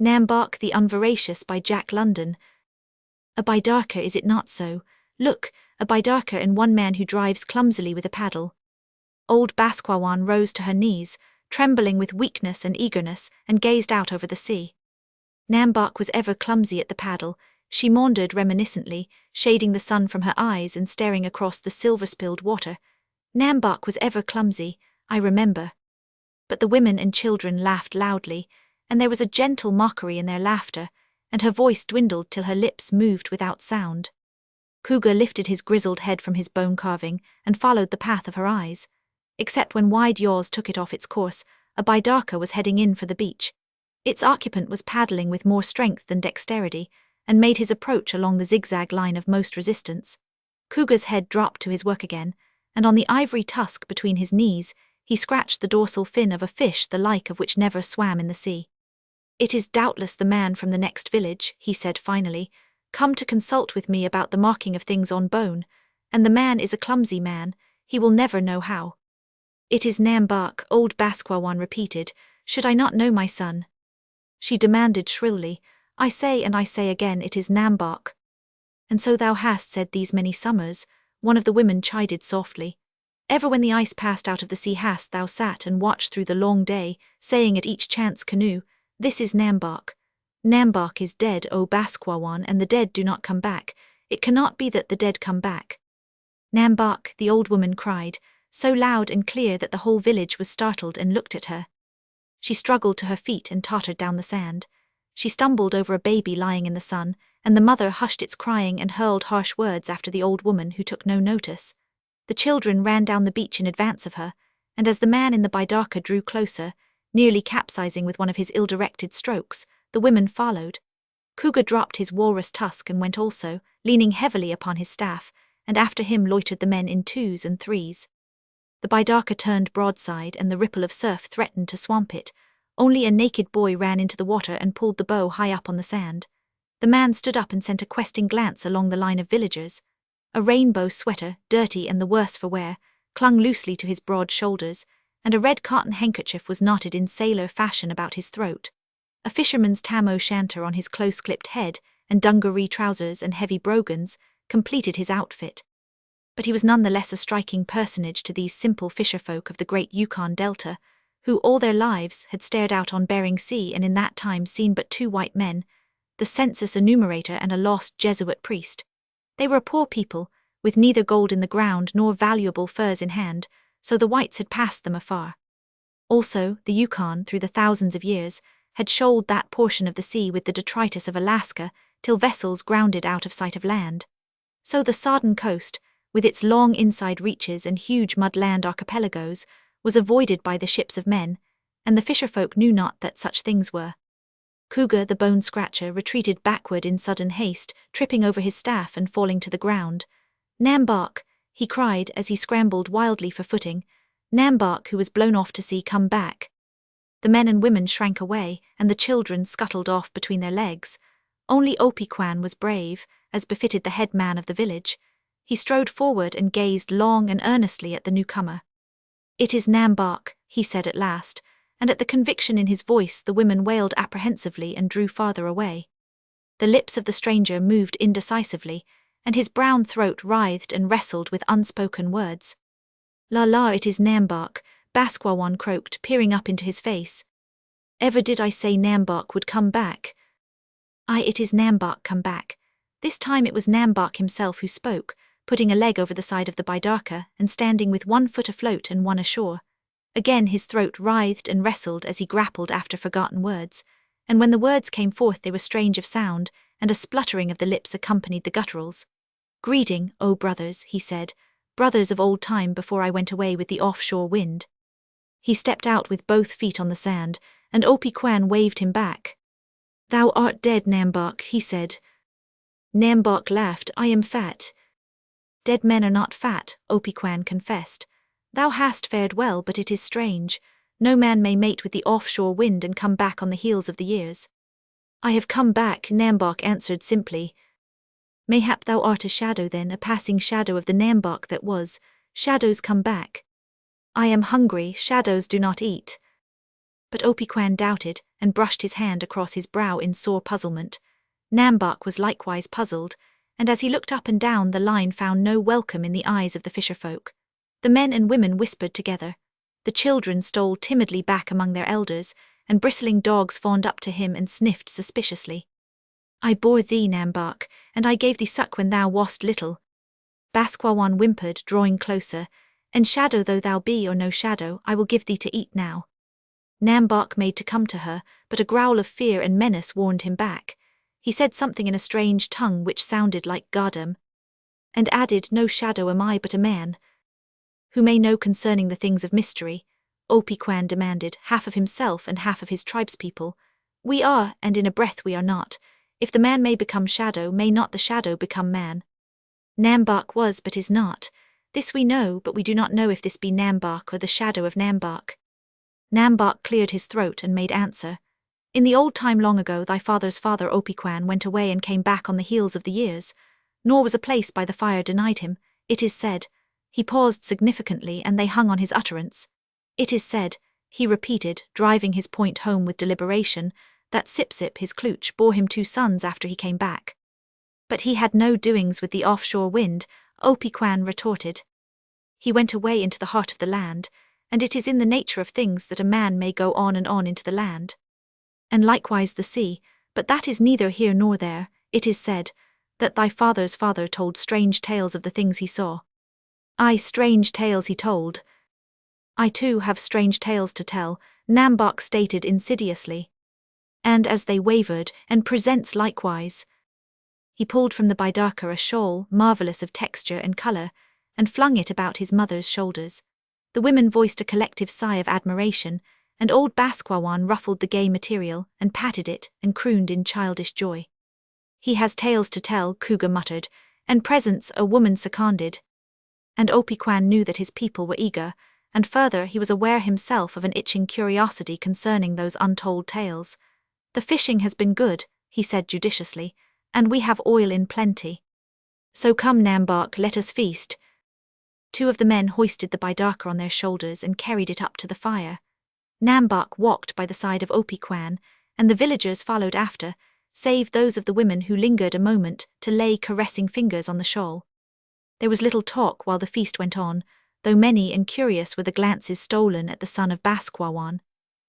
Nam-Bok the Unveracious by Jack London. A bidarka, is it not so? Look, a bidarka and one man who drives clumsily with a paddle. Old Basquawan rose to her knees, trembling with weakness and eagerness, and gazed out over the sea. Nam-Bok was ever clumsy at the paddle, she maundered reminiscently, shading the sun from her eyes and staring across the silver-spilled water. Nam-Bok was ever clumsy, I remember. But the women and children laughed loudly, and there was a gentle mockery in their laughter, and her voice dwindled till her lips moved without sound. Cougar lifted his grizzled head from his bone carving and followed the path of her eyes. Except when wide yaws took it off its course, a bidarka was heading in for the beach. Its occupant was paddling with more strength than dexterity, and made his approach along the zigzag line of most resistance. Cougar's head dropped to his work again, and on the ivory tusk between his knees, he scratched the dorsal fin of a fish the like of which never swam in the sea. "It is doubtless the man from the next village," he said finally, "come to consult with me about the marking of things on bone, and the man is a clumsy man, he will never know how." "It is Nam-Bok," old Basquawan repeated. "Should I not know my son?" She demanded shrilly. "I say and I say again, it is Nam-Bok." "And so thou hast said these many summers," one of the women chided softly. "Ever when the ice passed out of the sea hast thou sat and watched through the long day, saying at each chance canoe, 'This is Nam-Bok.' Nam-Bok is dead, O Basquawan, and the dead do not come back. It cannot be that the dead come back." "Nam-Bok," the old woman cried, so loud and clear that the whole village was startled and looked at her. She struggled to her feet and tottered down the sand. She stumbled over a baby lying in the sun, and the mother hushed its crying and hurled harsh words after the old woman, who took no notice. The children ran down the beach in advance of her, and as the man in the bidarka drew closer, nearly capsizing with one of his ill-directed strokes, the women followed. Cougar dropped his walrus tusk and went also, leaning heavily upon his staff, and after him loitered the men in twos and threes. The bidarka turned broadside, and the ripple of surf threatened to swamp it. Only a naked boy ran into the water and pulled the bow high up on the sand. The man stood up and sent a questing glance along the line of villagers. A rainbow sweater, dirty and the worse for wear, clung loosely to his broad shoulders, and a red cotton handkerchief was knotted in sailor fashion about his throat. A fisherman's tam-o'-shanter on his close-clipped head, and dungaree trousers and heavy brogans, completed his outfit. But he was none the less a striking personage to these simple fisherfolk of the great Yukon Delta, who all their lives had stared out on Bering Sea and in that time seen but two white men, the census enumerator and a lost Jesuit priest. They were a poor people, with neither gold in the ground nor valuable furs in hand, so the whites had passed them afar. Also, the Yukon, through the thousands of years, had shoaled that portion of the sea with the detritus of Alaska till vessels grounded out of sight of land. So the sodden coast, with its long inside reaches and huge mudland archipelagos, was avoided by the ships of men, and the fisherfolk knew not that such things were. Cougar the bone-scratcher retreated backward in sudden haste, tripping over his staff and falling to the ground. "Nam-Bok," he cried as he scrambled wildly for footing. "Nam-Bok, who was blown off to sea, come back." The men and women shrank away, and the children scuttled off between their legs. Only Opequan was brave, as befitted the head man of the village. He strode forward and gazed long and earnestly at the newcomer. "It is Nam-Bok," he said at last, and at the conviction in his voice the women wailed apprehensively and drew farther away. The lips of the stranger moved indecisively, and his brown throat writhed and wrestled with unspoken words. "La la, it is Nam-Bok," Basquawan croaked, peering up into his face. "Ever did I say Nam-Bok would come back?" "Aye, it is Nam-Bok come back." This time it was Nam-Bok himself who spoke, putting a leg over the side of the bidarka and standing with one foot afloat and one ashore. Again his throat writhed and wrestled as he grappled after forgotten words, and when the words came forth they were strange of sound, and a spluttering of the lips accompanied the gutturals. "Greeting, O brothers," he said, "brothers of old time before I went away with the offshore wind." He stepped out with both feet on the sand, and Opequan waved him back. "Thou art dead, Nam-Bok," he said. Nam-Bok laughed. "I am fat." "Dead men are not fat," Opequan confessed. "Thou hast fared well, but it is strange. No man may mate with the offshore wind and come back on the heels of the years." "I have come back," Nam-Bok answered simply. "Mayhap thou art a shadow then, a passing shadow of the Nam-Bok that was. Shadows come back." "I am hungry, shadows do not eat." But Opiquan doubted, and brushed his hand across his brow in sore puzzlement. Nam-Bok was likewise puzzled, and as he looked up and down the line found no welcome in the eyes of the fisherfolk. The men and women whispered together. The children stole timidly back among their elders, and bristling dogs fawned up to him and sniffed suspiciously. I bore thee, Nam-Bok, and I gave thee suck when thou wast little. Basquawan whimpered, drawing closer, and shadow though thou be or no shadow, I will give thee to eat now. Nam-Bok made to come to her, but a growl of fear and menace warned him back. He said something in a strange tongue which sounded like Gardam, and added, No shadow am I but a man. Who may know concerning the things of mystery? Opiquan demanded, half of himself and half of his tribespeople. We are, and in a breath we are not. If the man may become shadow, may not the shadow become man? Nam-Bok was but is not. This we know, but we do not know if this be Nam-Bok or the shadow of Nam-Bok. Nam-Bok cleared his throat and made answer. In the old time long ago thy father's father Opiquan went away and came back on the heels of the years, nor was a place by the fire denied him, it is said. He paused significantly and they hung on his utterance. It is said, he repeated, driving his point home with deliberation, that Sip-Sip his klooch bore him 2 sons after he came back. But he had no doings with the offshore wind, Opiquan retorted. He went away into the heart of the land, and it is in the nature of things that a man may go on and on into the land. And likewise the sea, but that is neither here nor there. It is said, that thy father's father told strange tales of the things he saw. Aye, strange tales he told. I too have strange tales to tell, Nam-Bok stated insidiously. And as they wavered, and presents likewise. He pulled from the bidarka a shawl, marvelous of texture and colour, and flung it about his mother's shoulders. The women voiced a collective sigh of admiration, and old Basquawan ruffled the gay material, and patted it, and crooned in childish joy. He has tales to tell, Cougar muttered, and presents a woman seconded. And Opiquan knew that his people were eager, and further he was aware himself of an itching curiosity concerning those untold tales. The fishing has been good, he said judiciously, and we have oil in plenty. So come, Nam-Bok, let us feast. 2 of the men hoisted the bidarka on their shoulders and carried it up to the fire. Nam-Bok walked by the side of Opiquan, and the villagers followed after, save those of the women who lingered a moment to lay caressing fingers on the shawl. There was little talk while the feast went on, though many and curious were the glances stolen at the son of Basquawan.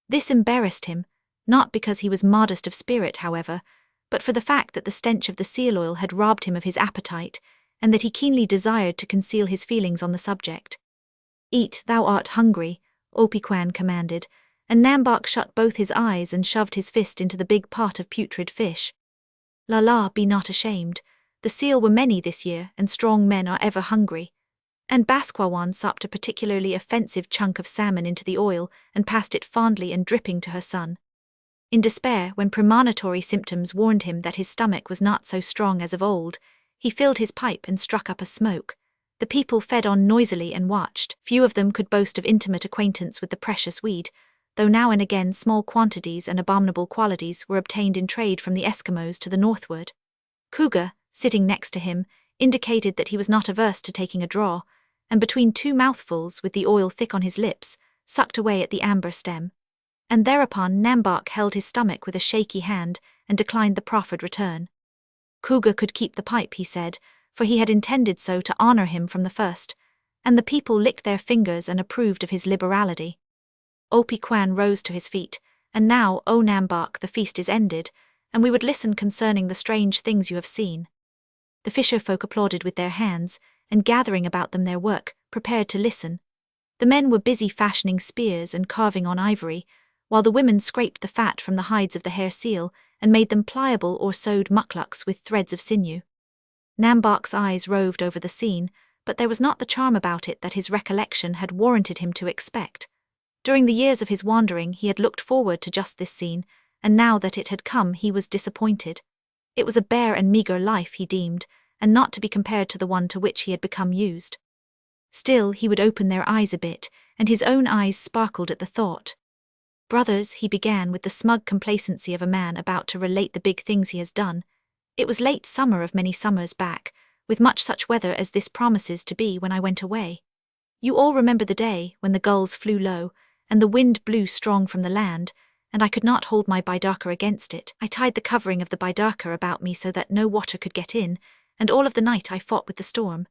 This embarrassed him, not because he was modest of spirit, however, but for the fact that the stench of the seal oil had robbed him of his appetite, and that he keenly desired to conceal his feelings on the subject. Eat, thou art hungry, Opiquan commanded, and Nam-Bok shut both his eyes and shoved his fist into the big pot of putrid fish. La, be not ashamed. The seal were many this year, and strong men are ever hungry. And Basquawan sopped a particularly offensive chunk of salmon into the oil and passed it fondly and dripping to her son. In despair, when premonitory symptoms warned him that his stomach was not so strong as of old, he filled his pipe and struck up a smoke. The people fed on noisily and watched. Few of them could boast of intimate acquaintance with the precious weed, though now and again small quantities and abominable qualities were obtained in trade from the Eskimos to the northward. Cougar, sitting next to him, indicated that he was not averse to taking a draw, and between 2 mouthfuls, with the oil thick on his lips, sucked away at the amber stem. And thereupon Nam-Bok held his stomach with a shaky hand and declined the proffered return. Cougar could keep the pipe, he said, for he had intended so to honour him from the first, and the people licked their fingers and approved of his liberality. Opiquan rose to his feet, and now, O Nam-Bok, the feast is ended, and we would listen concerning the strange things you have seen. The fisher-folk applauded with their hands, and gathering about them their work, prepared to listen. The men were busy fashioning spears and carving on ivory, while the women scraped the fat from the hides of the hair seal and made them pliable or sewed mucklucks with threads of sinew. Nam-Bok's eyes roved over the scene, but there was not the charm about it that his recollection had warranted him to expect. During the years of his wandering he had looked forward to just this scene, and now that it had come he was disappointed. It was a bare and meagre life, he deemed, and not to be compared to the one to which he had become used. Still, he would open their eyes a bit, and his own eyes sparkled at the thought. Brothers, he began with the smug complacency of a man about to relate the big things he has done. It was late summer of many summers back, with much such weather as this promises to be when I went away. You all remember the day when the gulls flew low, and the wind blew strong from the land, and I could not hold my bidarka against it. I tied the covering of the bidarka about me so that no water could get in, and all of the night I fought with the storm.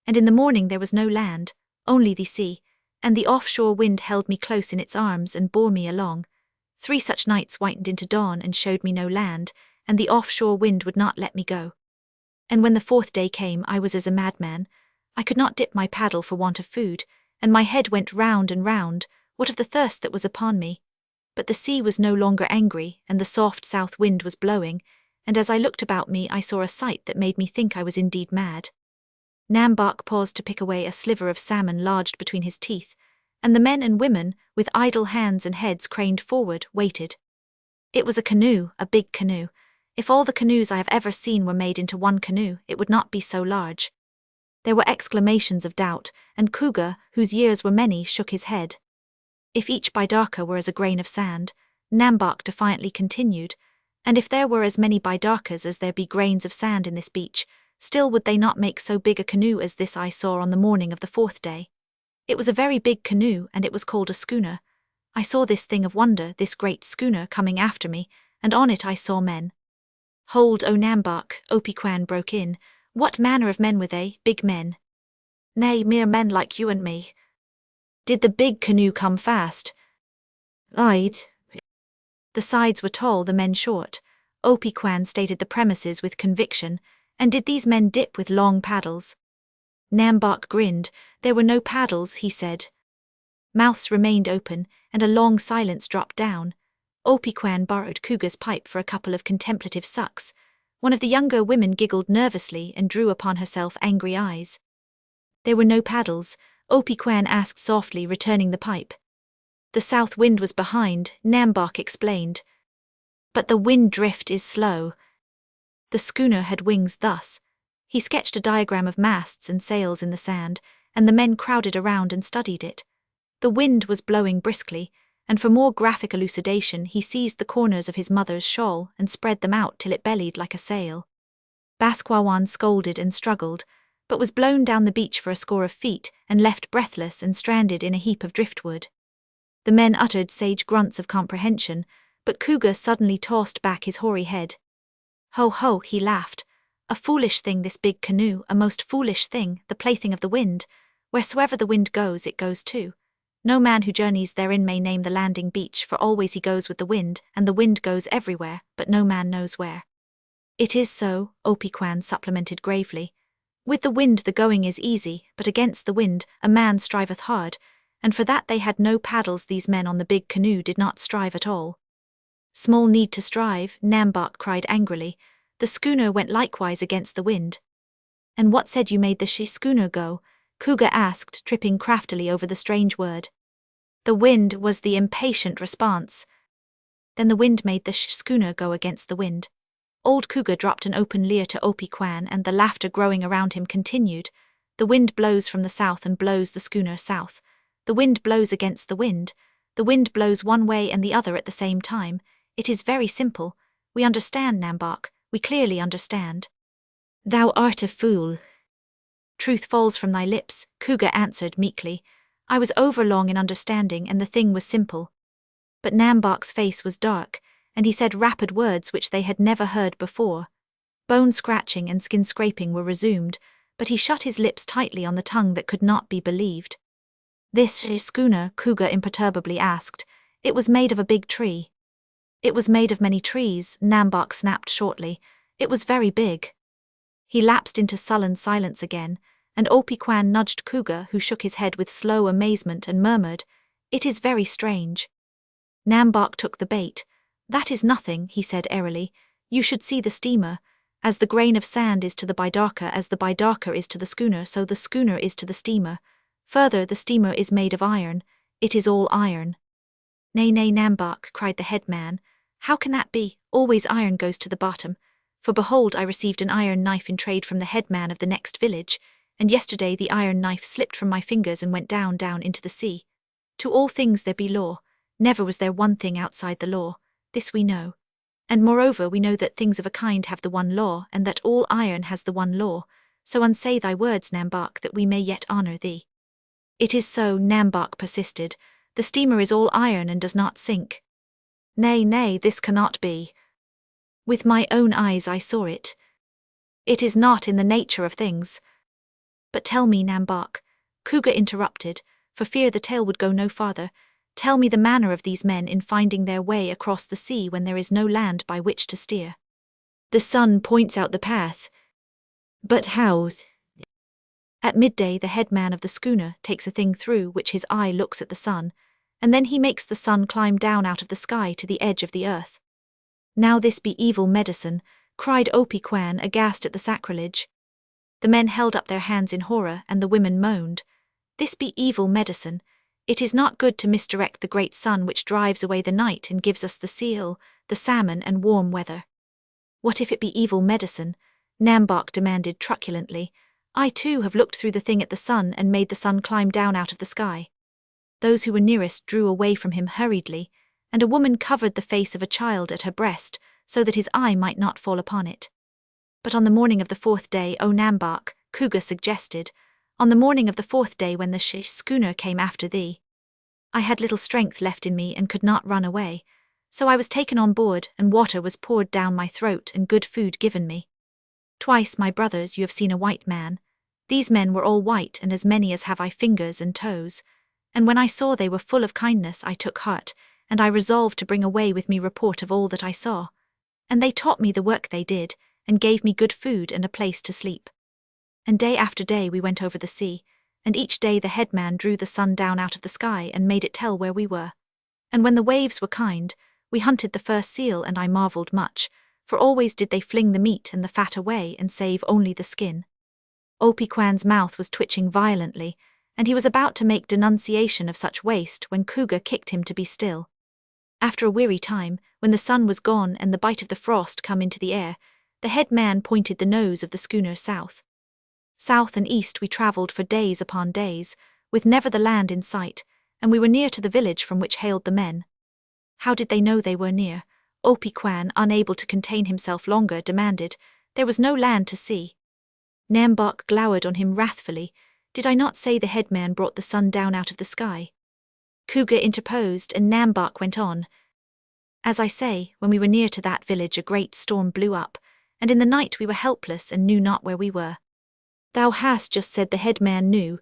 And in the morning there was no land, only the sea, and the offshore wind held me close in its arms and bore me along. 3 such nights whitened into dawn and showed me no land, and the offshore wind would not let me go. And when the 4th day came, I was as a madman. I could not dip my paddle for want of food, and my head went round and round, what of the thirst that was upon me. But the sea was no longer angry, and the soft south wind was blowing, and as I looked about me I saw a sight that made me think I was indeed mad. Nam-Bok paused to pick away a sliver of salmon lodged between his teeth, and the men and women, with idle hands and heads craned forward, waited. It was a canoe, a big canoe. If all the canoes I have ever seen were made into one canoe, it would not be so large. There were exclamations of doubt, and Cougar, whose years were many, shook his head. If each bidarka were as a grain of sand, Nam-Bok defiantly continued, and if there were as many bidarkas as there be grains of sand in this beach, still would they not make so big a canoe as this I saw on the morning of the 4th day. It was a very big canoe, and it was called a schooner. I saw this thing of wonder, this great schooner, coming after me, and on it I saw men. Hold, O Nam-Bok, Opequan broke in. What manner of men were they, big men? Nay, mere men like you and me. Did the big canoe come fast? I'd. The sides were tall, the men short. Opequan stated the premises with conviction, and did these men dip with long paddles? Nam-Bok grinned. There were no paddles, he said. Mouths remained open, and a long silence dropped down. Opequan borrowed Cougar's pipe for a couple of contemplative sucks. One of the younger women giggled nervously and drew upon herself angry eyes. There were no paddles, Opequan asked softly, returning the pipe. The south wind was behind, Nam-Bok explained. But the wind drift is slow. The schooner had wings thus. He sketched a diagram of masts and sails in the sand, and the men crowded around and studied it. The wind was blowing briskly, and for more graphic elucidation he seized the corners of his mother's shawl and spread them out till it bellied like a sail. Basquawan scolded and struggled, but was blown down the beach for a score of feet and left breathless and stranded in a heap of driftwood. The men uttered sage grunts of comprehension, but Cougar suddenly tossed back his hoary head. Ho ho, he laughed. A foolish thing this big canoe, a most foolish thing, the plaything of the wind. Wheresoever the wind goes, it goes too. No man who journeys therein may name the landing beach, for always he goes with the wind, and the wind goes everywhere, but no man knows where. It is so, Opequan supplemented gravely. With the wind the going is easy, but against the wind a man striveth hard, and for that they had no paddles. These men on the big canoe did not strive at all. Small need to strive, Nam-Bok cried angrily. The schooner went likewise against the wind. And what said you made the schooner go? Cougar asked, tripping craftily over the strange word. The wind was the impatient response. Then the wind made the schooner go against the wind. Old Cougar dropped an open leer to Opequan, and the laughter growing around him continued. The wind blows from the south and blows the schooner south. The wind blows against the wind. The wind blows one way and the other at the same time. It is very simple. We understand, Nam-Bok. We clearly understand. Thou art a fool. Truth falls from thy lips, Cougar answered meekly. I was overlong in understanding, and the thing was simple. But Nam-Bok's face was dark, and he said rapid words which they had never heard before. Bone scratching and skin scraping were resumed, but he shut his lips tightly on the tongue that could not be believed. This schooner, Cougar imperturbably asked. It was made of a big tree. It was made of many trees, Nam-Bok snapped shortly. It was very big. He lapsed into sullen silence again, and Opequan nudged Cougar, who shook his head with slow amazement and murmured, It is very strange. Nam-Bok took the bait. That is nothing, he said airily. You should see the steamer. As the grain of sand is to the bidarka, as the bidarka is to the schooner, so the schooner is to the steamer. Further, the steamer is made of iron. It is all iron. Nay, nay, Nam-Bok, cried the head man. How can that be? Always iron goes to the bottom. For behold, I received an iron knife in trade from the headman of the next village, and yesterday the iron knife slipped from my fingers and went down into the sea. To all things there be law. Never was there one thing outside the law. This we know. And moreover we know that things of a kind have the one law, and that all iron has the one law. So unsay thy words, Nam-Bok, that we may yet honor thee. It is so, Nam-Bok persisted. The steamer is all iron and does not sink. Nay, nay, this cannot be. With my own eyes I saw it. It is not in the nature of things. But tell me, Nam-Bok, Cougar interrupted, for fear the tale would go no farther, tell me the manner of these men in finding their way across the sea when there is no land by which to steer. The sun points out the path. But how? At midday the headman of the schooner takes a thing through which his eye looks at the sun, and then he makes the sun climb down out of the sky to the edge of the earth. Now this be evil medicine, cried Opie-Kwan aghast at the sacrilege. The men held up their hands in horror and the women moaned. This be evil medicine. It is not good to misdirect the great sun which drives away the night and gives us the seal, the salmon and warm weather. What if it be evil medicine? Nam-Bok demanded truculently. I too have looked through the thing at the sun and made the sun climb down out of the sky. Those who were nearest drew away from him hurriedly, and a woman covered the face of a child at her breast so that his eye might not fall upon it. But on the morning of the fourth day, O Nam-Bok, Cougar suggested, on the morning of the fourth day when the schooner came after thee, I had little strength left in me and could not run away, so I was taken on board and water was poured down my throat and good food given me. Twice, my brothers, you have seen a white man. These men were all white and as many as have I fingers and toes, and when I saw they were full of kindness I took heart, and I resolved to bring away with me report of all that I saw. And they taught me the work they did, and gave me good food and a place to sleep. And day after day we went over the sea, and each day the headman drew the sun down out of the sky and made it tell where we were. And when the waves were kind, we hunted the first seal and I marveled much, for always did they fling the meat and the fat away and save only the skin. Opie-Kwan's mouth was twitching violently, and he was about to make denunciation of such waste when Cougar kicked him to be still. After a weary time, when the sun was gone and the bite of the frost come into the air, the head man pointed the nose of the schooner south. South and east we travelled for days upon days, with never the land in sight, and we were near to the village from which hailed the men. How did they know they were near? Opie-Kwan, unable to contain himself longer, demanded. There was no land to see. Nam-Bok glowered on him wrathfully. Did I not say the headman brought the sun down out of the sky? Cougar interposed, and Nam-Bok went on. As I say, when we were near to that village a great storm blew up, and in the night we were helpless and knew not where we were. Thou hast just said the headman knew.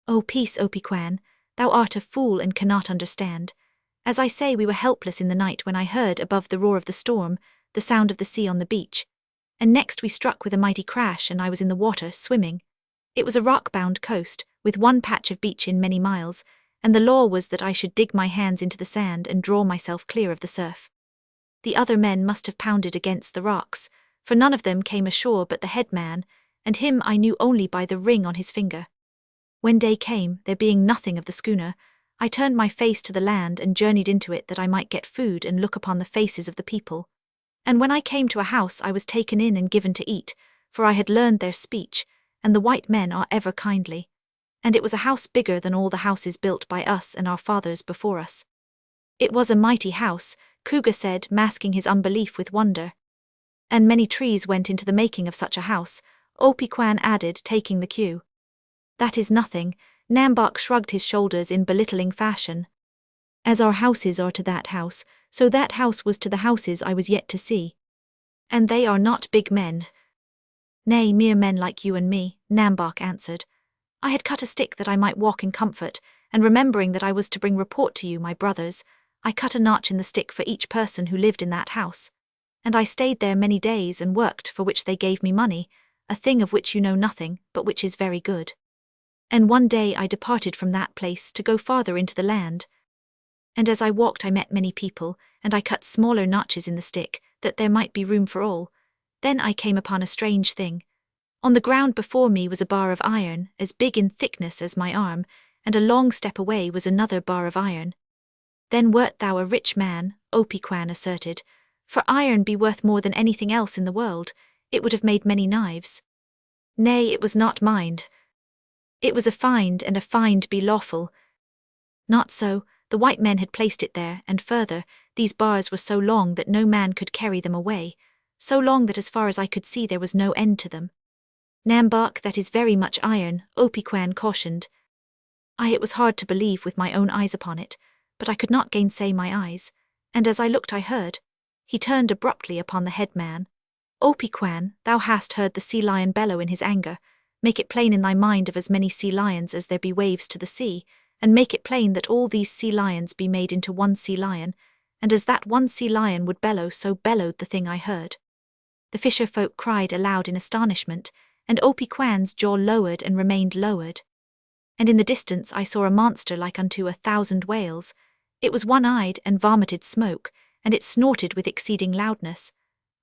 Oh, peace, Opie-Kwan, thou art a fool and cannot understand. As I say, we were helpless in the night when I heard, above the roar of the storm, the sound of the sea on the beach. And next we struck with a mighty crash and I was in the water, swimming. It was a rock-bound coast, with one patch of beach in many miles, and the law was that I should dig my hands into the sand and draw myself clear of the surf. The other men must have pounded against the rocks, for none of them came ashore but the headman, and him I knew only by the ring on his finger. When day came, there being nothing of the schooner, I turned my face to the land and journeyed into it that I might get food and look upon the faces of the people. And when I came to a house I was taken in and given to eat, for I had learned their speech, and the white men are ever kindly. And it was a house bigger than all the houses built by us and our fathers before us. It was a mighty house, Cougar said, masking his unbelief with wonder. And many trees went into the making of such a house, Opie-Kwan added, taking the cue. That is nothing, Nam-Bok shrugged his shoulders in belittling fashion. As our houses are to that house, so that house was to the houses I was yet to see. And they are not big men. Nay, mere men like you and me, Nam-Bok answered. I had cut a stick that I might walk in comfort, and remembering that I was to bring report to you, my brothers, I cut a notch in the stick for each person who lived in that house. And I stayed there many days and worked, for which they gave me money, a thing of which you know nothing, but which is very good. And one day I departed from that place to go farther into the land. And as I walked I met many people, and I cut smaller notches in the stick, that there might be room for all. Then I came upon a strange thing. On the ground before me was a bar of iron, as big in thickness as my arm, and a long step away was another bar of iron. Then wert thou a rich man, Opie-Kwan asserted, for iron be worth more than anything else in the world, it would have made many knives. Nay, it was not mined. It was a find, and a find be lawful. Not so, the white men had placed it there, and further, these bars were so long that no man could carry them away, so long that as far as I could see there was no end to them. Nam-Bok, that is very much iron, Opie-Kwan cautioned. It was hard to believe with my own eyes upon it, but I could not gainsay my eyes, and as I looked I heard. He turned abruptly upon the head man. Opi-Kwan, thou hast heard the sea lion bellow in his anger. Make it plain in thy mind of as many sea lions as there be waves to the sea, and make it plain that all these sea lions be made into one sea lion, and as that one sea lion would bellow, so bellowed the thing I heard. The fisher folk cried aloud in astonishment, and Opi-Kwan's jaw lowered and remained lowered. And in the distance I saw a monster like unto 1,000 whales. It was one-eyed and vomited smoke, and it snorted with exceeding loudness.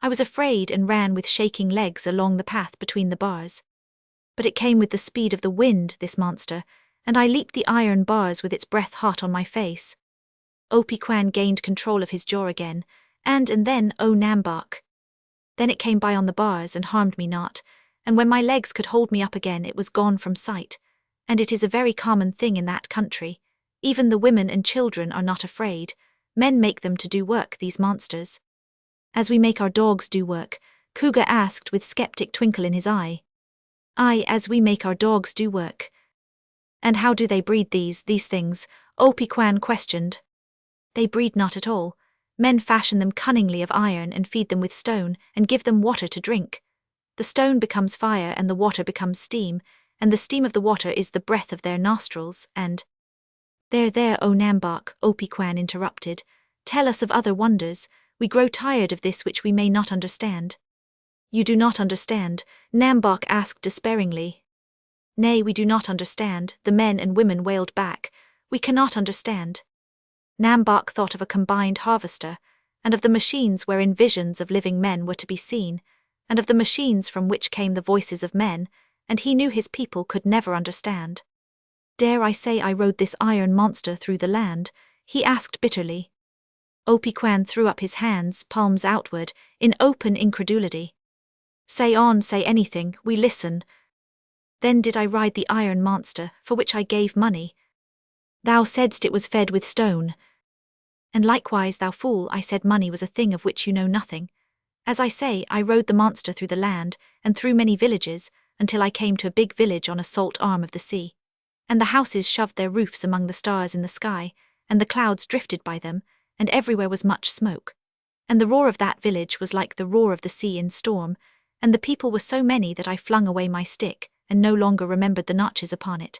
I was afraid and ran with shaking legs along the path between the bars. But it came with the speed of the wind, this monster, and I leaped the iron bars with its breath hot on my face. Opi-Kwan gained control of his jaw again, and then, O Nam-Bok. Then it came by on the bars and harmed me not, and when my legs could hold me up again it was gone from sight. And it is a very common thing in that country. Even the women and children are not afraid. Men make them to do work, these monsters. As we make our dogs do work, Cougar asked with skeptic twinkle in his eye. Aye, as we make our dogs do work. And how do they breed these things? Opi-Kwan questioned. They breed not at all. Men fashion them cunningly of iron and feed them with stone and give them water to drink. The stone becomes fire and the water becomes steam, and the steam of the water is the breath of their nostrils, and— There, O Nam-Bok, Opi-Kwan interrupted. Tell us of other wonders. We grow tired of this which we may not understand. You do not understand? Nam-Bok asked despairingly. Nay, we do not understand, the men and women wailed back. We cannot understand. Nam-Bok thought of a combined harvester, and of the machines wherein visions of living men were to be seen, and of the machines from which came the voices of men, and he knew his people could never understand. Dare I say I rode this iron monster through the land? He asked bitterly. Opi-Kwan threw up his hands, palms outward, in open incredulity. Say on, say anything, we listen. Then did I ride the iron monster, for which I gave money. Thou saidst it was fed with stone. And likewise, thou fool, I said money was a thing of which you know nothing. As I say, I rode the monster through the land, and through many villages, until I came to a big village on a salt arm of the sea. And the houses shoved their roofs among the stars in the sky, and the clouds drifted by them, and everywhere was much smoke. And the roar of that village was like the roar of the sea in storm, and the people were so many that I flung away my stick, and no longer remembered the notches upon it.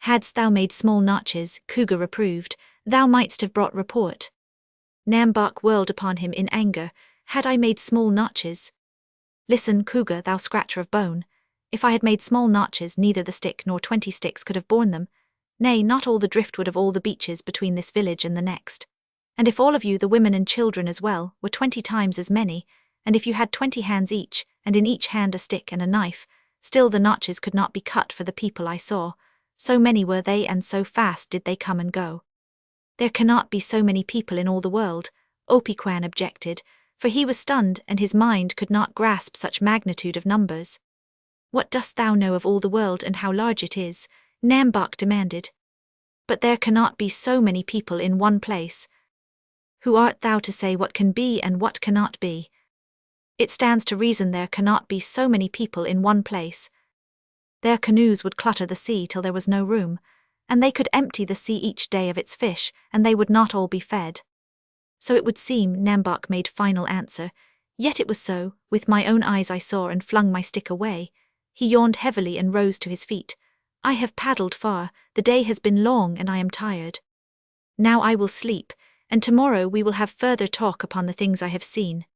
Hadst thou made small notches, Cougar reproved, thou mightst have brought report. Nam-Bok whirled upon him in anger. Had I made small notches? Listen, Cougar, thou scratcher of bone. If I had made small notches, neither the stick nor 20 sticks could have borne them. Nay, not all the driftwood of all the beaches between this village and the next. And if all of you, the women and children as well, were 20 times as many, and if you had 20 hands each, and in each hand a stick and a knife, still the notches could not be cut for the people I saw. So many were they, and so fast did they come and go. There cannot be so many people in all the world, Opi-Kwan objected, for he was stunned and his mind could not grasp such magnitude of numbers. What dost thou know of all the world and how large it is? Nam-Bok demanded. But there cannot be so many people in one place. Who art thou to say what can be and what cannot be? It stands to reason there cannot be so many people in one place. Their canoes would clutter the sea till there was no room, and they could empty the sea each day of its fish, and they would not all be fed. So it would seem, Nam-Bok made final answer. Yet it was so, with my own eyes I saw and flung my stick away. He yawned heavily and rose to his feet. I have paddled far, the day has been long and I am tired. Now I will sleep, and tomorrow we will have further talk upon the things I have seen.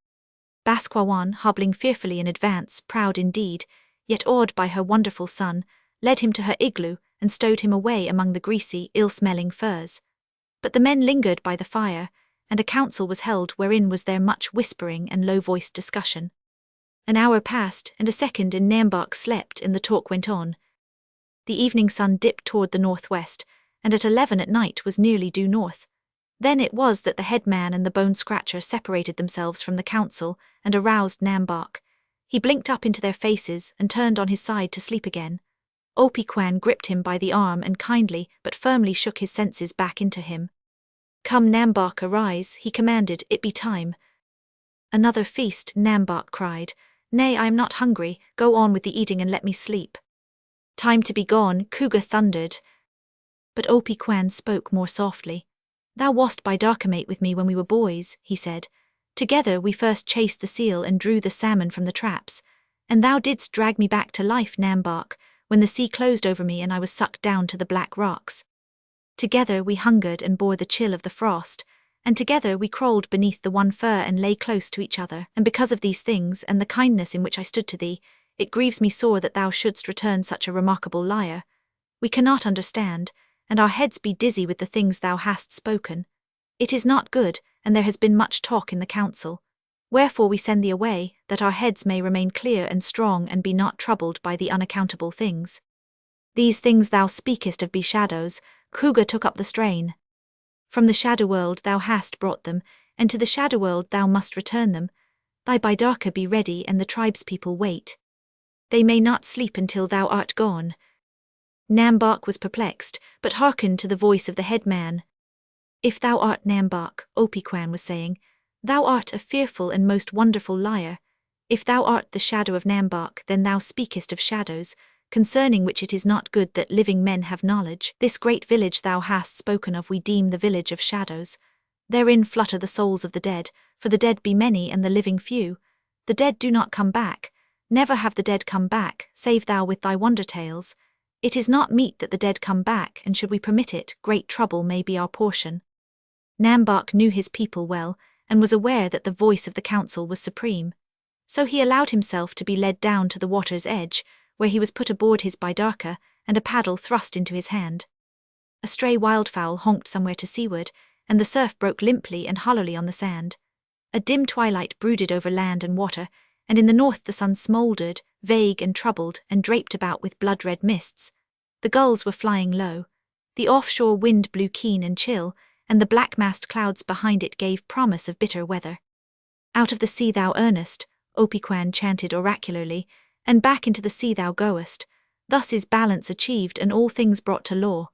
Basquawan, hobbling fearfully in advance, proud indeed, yet awed by her wonderful son, led him to her igloo and stowed him away among the greasy, ill-smelling furs. But the men lingered by the fire, and a council was held wherein was there much whispering and low-voiced discussion. An hour passed, and a second, and Nam-Bok slept, and the talk went on. The evening sun dipped toward the northwest, and at 11 at night was nearly due north. Then it was that the head man and the bone-scratcher separated themselves from the council and aroused Nam-Bok. He blinked up into their faces and turned on his side to sleep again. Opi-Kwan gripped him by the arm and kindly but firmly shook his senses back into him. Come, Nam-Bok, arise, he commanded, it be time. Another feast, Nam-Bok cried. Nay, I am not hungry, go on with the eating and let me sleep. Time to be gone, Cougar thundered. But Opikwan spoke more softly. Thou wast by Darkamate with me when we were boys, he said. Together we first chased the seal and drew the salmon from the traps, and thou didst drag me back to life, Nam-Bok, when the sea closed over me and I was sucked down to the black rocks. Together we hungered and bore the chill of the frost, and together we crawled beneath the one fur and lay close to each other, and because of these things and the kindness in which I stood to thee, it grieves me sore that thou shouldst return such a remarkable liar. We cannot understand, and our heads be dizzy with the things thou hast spoken. It is not good, and there has been much talk in the council. Wherefore we send thee away, that our heads may remain clear and strong and be not troubled by the unaccountable things. These things thou speakest of be shadows. Cougar took up the strain. From the shadow world thou hast brought them, and to the shadow world thou must return them. Thy Baidarka be ready, and the tribespeople wait. They may not sleep until thou art gone. Nam-Bok was perplexed, but hearkened to the voice of the headman. If thou art Nam-Bok, Opikwan was saying, thou art a fearful and most wonderful liar. If thou art the shadow of Nam-Bok, then thou speakest of shadows, concerning which it is not good that living men have knowledge. This great village thou hast spoken of we deem the village of shadows. Therein flutter the souls of the dead, for the dead be many and the living few. The dead do not come back. Never have the dead come back, save thou with thy wonder tales. It is not meet that the dead come back, and should we permit it, great trouble may be our portion. Nam-Bok knew his people well, and was aware that the voice of the council was supreme. So he allowed himself to be led down to the water's edge, where he was put aboard his Baidarka, and a paddle thrust into his hand. A stray wildfowl honked somewhere to seaward, and the surf broke limply and hollowly on the sand. A dim twilight brooded over land and water, and in the north the sun smouldered, vague and troubled, and draped about with blood-red mists. The gulls were flying low. The offshore wind blew keen and chill, and the black-massed clouds behind it gave promise of bitter weather. Out of the sea thou earnest, Opikwan chanted oracularly, and back into the sea thou goest. Thus is balance achieved and all things brought to law.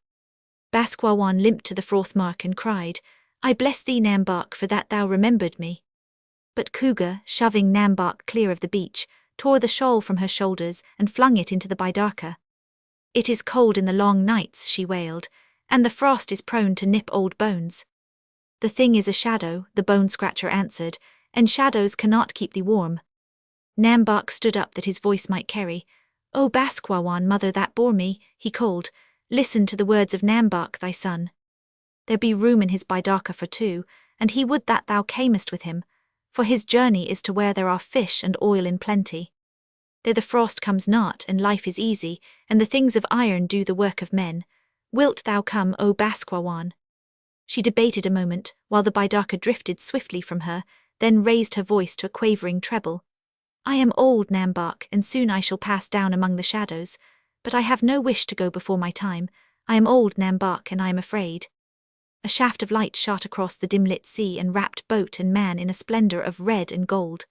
Basquawan limped to the froth mark and cried, I bless thee, Nam-Bok, for that thou remembered me. But Cougar, shoving Nam-Bok clear of the beach, tore the shawl from her shoulders and flung it into the Baidarka. It is cold in the long nights, she wailed, and the frost is prone to nip old bones. The thing is a shadow, the bone-scratcher answered, and shadows cannot keep thee warm. Nam-Bok stood up that his voice might carry. O Basquawan, mother that bore me, he called, listen to the words of Nam-Bok thy son. There be room in his Baidarka for two, and he would that thou camest with him, for his journey is to where there are fish and oil in plenty. There the frost comes not, and life is easy, and the things of iron do the work of men. Wilt thou come, O Basquawan? She debated a moment, while the Baidarka drifted swiftly from her, then raised her voice to a quavering treble. I am old, Nam-Bok, and soon I shall pass down among the shadows, but I have no wish to go before my time. I am old, Nam-Bok, and I am afraid. A shaft of light shot across the dim-lit sea and wrapped boat and man in a splendor of red and gold.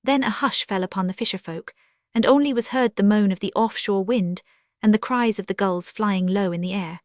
Then a hush fell upon the fisherfolk, and only was heard the moan of the offshore wind and the cries of the gulls flying low in the air.